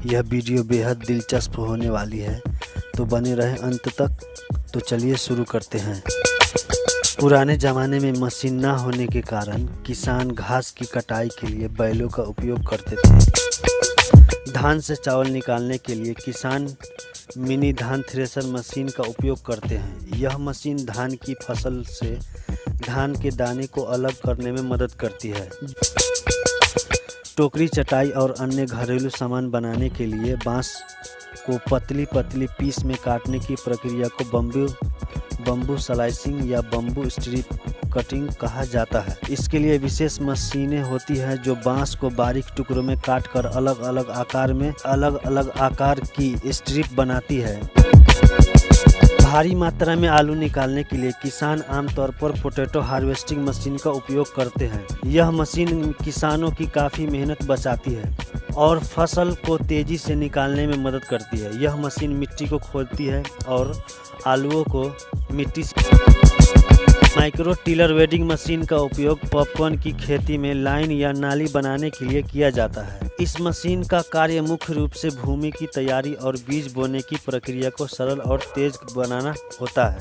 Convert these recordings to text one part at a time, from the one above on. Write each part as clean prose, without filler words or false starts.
यह वीडियो बेहद दिलचस्प होने वाली है, तो बने रहें अंत तक। तो चलिए शुरू करते हैं। पुराने ज़माने में मशीन ना होने के कारण किसान घास की कटाई के लिए बैलों का उपयोग करते थे। धान से चावल निकालने के लिए किसान मिनी धान थ्रेशर मशीन का उपयोग करते हैं। यह मशीन धान की फसल से धान के दाने को अलग करने में मदद करती है। टोकरी, चटाई और अन्य घरेलू सामान बनाने के लिए बांस को पतली पतली पीस में काटने की प्रक्रिया को बम्बू स्लाइसिंग या बम्बू स्ट्रिप कटिंग कहा जाता है। इसके लिए विशेष मशीनें होती हैं जो बांस को बारीक टुकड़ों में काटकर अलग अलग आकार की स्ट्रिप बनाती है। भारी मात्रा में आलू निकालने के लिए किसान आमतौर पर पोटैटो हार्वेस्टिंग मशीन का उपयोग करते हैं। यह मशीन किसानों की काफ़ी मेहनत बचाती है और फसल को तेज़ी से निकालने में मदद करती है। यह मशीन मिट्टी को खोदती है और आलूओं को मिट्टी से। माइक्रो टिलर वेडिंग मशीन का उपयोग पॉपकॉर्न की खेती में लाइन या नाली बनाने के लिए किया जाता है। इस मशीन का कार्य मुख्य रूप से भूमि की तैयारी और बीज बोने की प्रक्रिया को सरल और तेज बनाना होता है।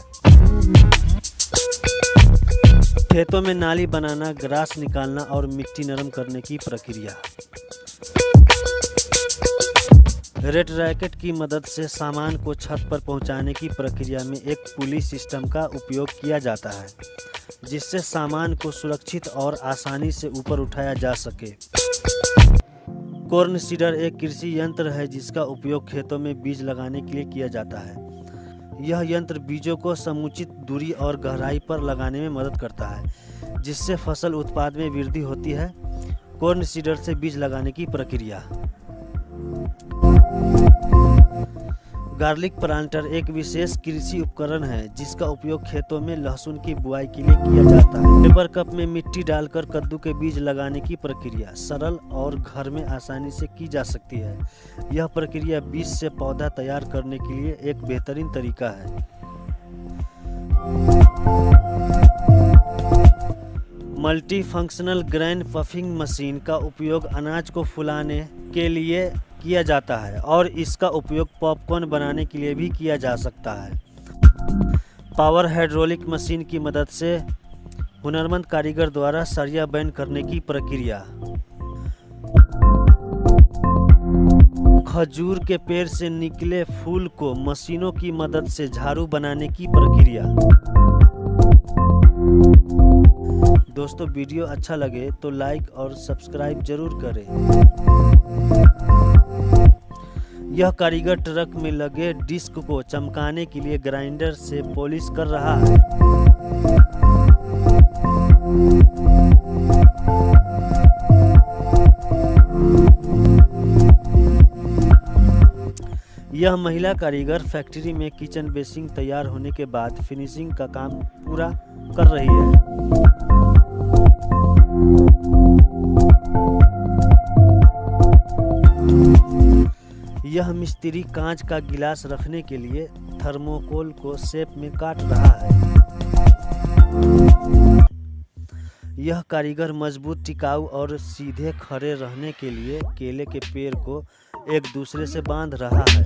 खेतों में नाली बनाना, ग्रास निकालना और मिट्टी नरम करने की प्रक्रिया। रेट रैकेट की मदद से सामान को छत पर पहुंचाने की प्रक्रिया में एक पुली सिस्टम का उपयोग किया जाता है, जिससे सामान को सुरक्षित और आसानी से ऊपर उठाया जा सके। कॉर्न सीडर एक कृषि यंत्र है जिसका उपयोग खेतों में बीज लगाने के लिए किया जाता है। यह यंत्र बीजों को समुचित दूरी और गहराई पर लगाने में मदद करता है, जिससे फसल उत्पाद में वृद्धि होती है। कॉर्न सीडर से बीज लगाने की प्रक्रिया। गार्लिक प्लांटर एक विशेष कृषि उपकरण है जिसका उपयोग खेतों में लहसुन की बुआई के लिए किया जाता है। पेपर कप में मिट्टी डालकर कद्दू के बीज लगाने की प्रक्रिया सरल और घर में आसानी से की जा सकती है। यह प्रक्रिया बीज से पौधा तैयार करने के लिए एक बेहतरीन तरीका है। Multi functional grain puffing machine का उपयोग अनाज को फुलाने के लिए किया जाता है और इसका उपयोग पॉपकॉर्न बनाने के लिए भी किया जा सकता है। पावर हाइड्रोलिक मशीन की मदद से हुनरमंद कारीगर द्वारा सरिया बैंड करने की प्रक्रिया। खजूर के पेड़ से निकले फूल को मशीनों की मदद से झाड़ू बनाने की प्रक्रिया। दोस्तों, वीडियो अच्छा लगे तो लाइक और सब्सक्राइब जरूर करें। यह कारीगर ट्रक में लगे डिस्क को चमकाने के लिए ग्राइंडर से पॉलिश कर रहा है। यह महिला कारीगर फैक्ट्री में किचन बेसिंग तैयार होने के बाद फिनिशिंग का काम पूरा कर रही है। यह मिस्त्री कांच का गिलास रखने के लिए थर्मोकोल को शेप में काट रहा है। यह कारीगर मजबूत, टिकाऊ और सीधे खड़े रहने के लिए केले के पेड़ को एक दूसरे से बांध रहा है।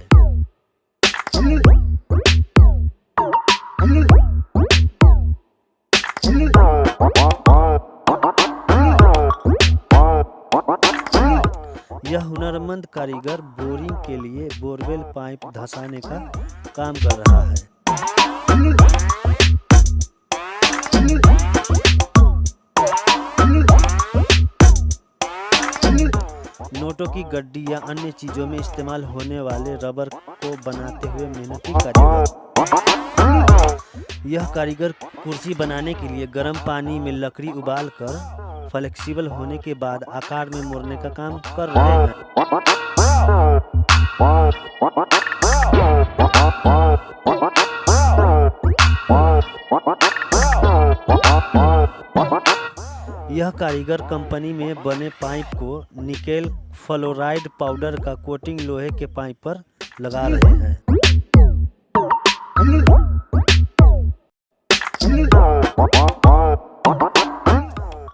यह हुनरमंद कारीगर बोरिंग के लिए बोरवेल पाइप धंसाने का काम कर रहा है। नोटों की गड्डी या अन्य चीजों में इस्तेमाल होने वाले रबर को बनाते हुए मेहनती कारीगर। यह कारीगर कुर्सी बनाने के लिए गर्म पानी में लकड़ी उबालकर फ्लेक्सिबल होने के बाद आकार में मोड़ने का काम कर रहे हैं। यह कारीगर कंपनी में बने पाइप को निकेल फ्लोराइड पाउडर का कोटिंग लोहे के पाइप पर लगा रहे हैं।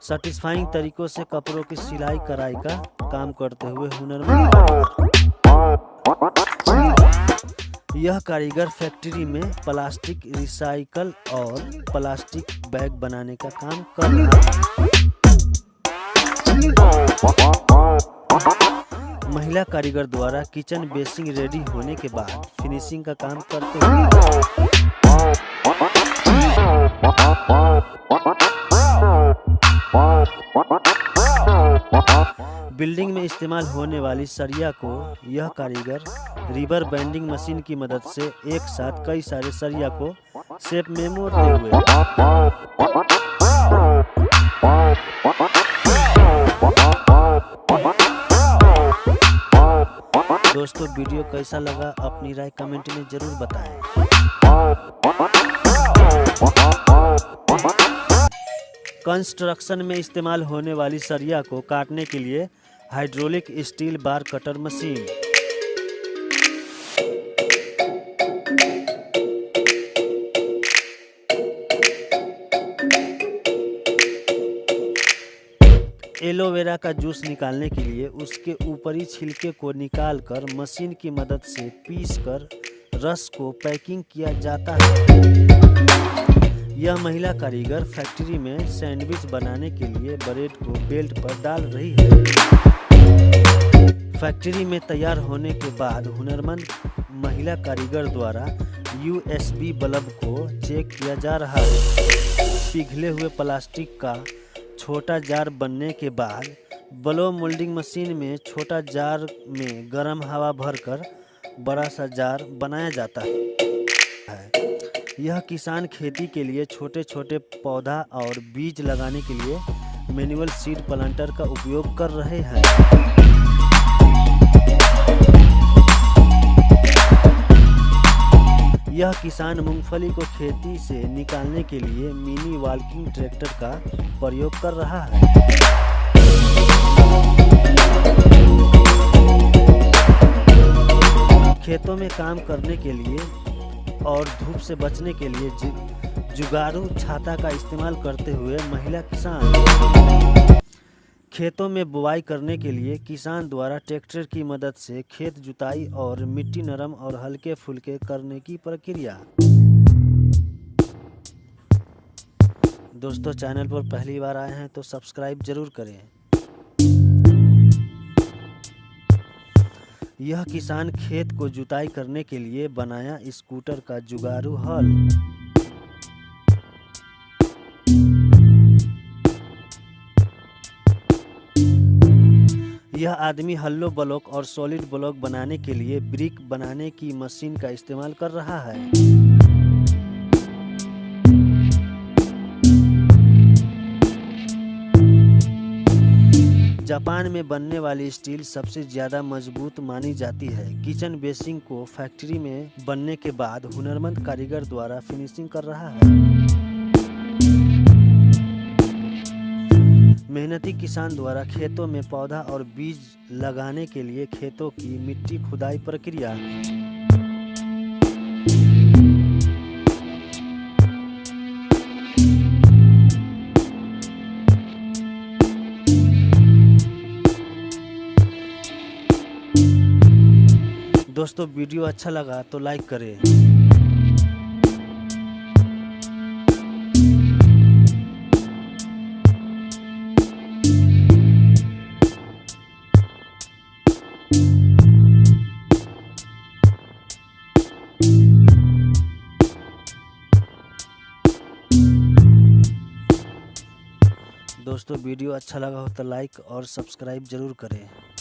सैटिस्फाइंग तरीकों से कपड़ों की सिलाई कढ़ाई का काम करते हुए हुनरमंद कारीगर। यह कारीगर फैक्ट्री में प्लास्टिक रिसाइकल और प्लास्टिक बैग बनाने का काम कर रहा है। महिला कारीगर द्वारा किचन बेसिंग रेडी होने के बाद फिनिशिंग का काम करते हुए बिल्डिंग में इस्तेमाल होने वाली सरिया को यह कारीगर रिबर बेंडिंग मशीन की मदद से एक साथ कई सारे सरिया को शेप में मोड़ते हुए दोस्तों वीडियो कैसा लगा अपनी राय कमेंट में जरूर बताएं। कंस्ट्रक्शन में इस्तेमाल होने वाली सरिया को काटने के लिए hydraulic steel bar cutter machine. Aloe vera का जूस निकालने के लिए उसके ऊपरी छिलके को निकालकर मशीन की मदद से पीसकर रस को पैकिंग किया जाता है। यह महिला कारीगर फैक्ट्री में सैंडविच बनाने के लिए ब्रेड को बेल्ट पर डाल रही है। फैक्ट्री में तैयार होने के बाद हुनरमंद महिला कारीगर द्वारा USB बल्ब को चेक किया जा रहा है। पिघले हुए प्लास्टिक का छोटा जार बनने के बाद ब्लो मोल्डिंग मशीन में छोटा जार में गर्म हवा भरकर बड़ा सा जार बनाया जाता है। यह किसान खेती के लिए छोटे छोटे पौधा और बीज लगाने के लिए मैनुअल सीड प्लांटर का उपयोग कर रहे हैं। यह किसान मूंगफली को खेती से निकालने के लिए मिनी वॉल्किंग ट्रैक्टर का प्रयोग कर रहा है। खेतों में काम करने के लिए और धूप से बचने के लिए जुगाड़ू छाता का इस्तेमाल करते हुए महिला किसान खेतों में बुआई करने के लिए किसान द्वारा ट्रैक्टर की मदद से खेत जुताई और मिट्टी नरम और हल्के फुल्के करने की प्रक्रिया। दोस्तों चैनल पर पहली बार आए हैं तो सब्सक्राइब जरूर करें। यह किसान खेत को जुताई करने के लिए बनाया स्कूटर का जुगाड़ू हल। यह आदमी हल्लो ब्लॉक और सॉलिड ब्लॉक बनाने के लिए ब्रिक बनाने की मशीन का इस्तेमाल कर रहा है। जापान में बनने वाली स्टील सबसे ज़्यादा मजबूत मानी जाती है। किचन बेसिंग को फैक्ट्री में बनने के बाद हुनरमंद कारीगर द्वारा फिनिशिंग कर रहा है। मेहनती किसान द्वारा खेतों में पौधा और बीज लगाने के लिए खेतों की मिट्टी खुदाई प्रक्रिया। दोस्तों वीडियो अच्छा लगा तो लाइक करें। दोस्तों वीडियो अच्छा लगा हो तो लाइक और सब्सक्राइब जरूर करें।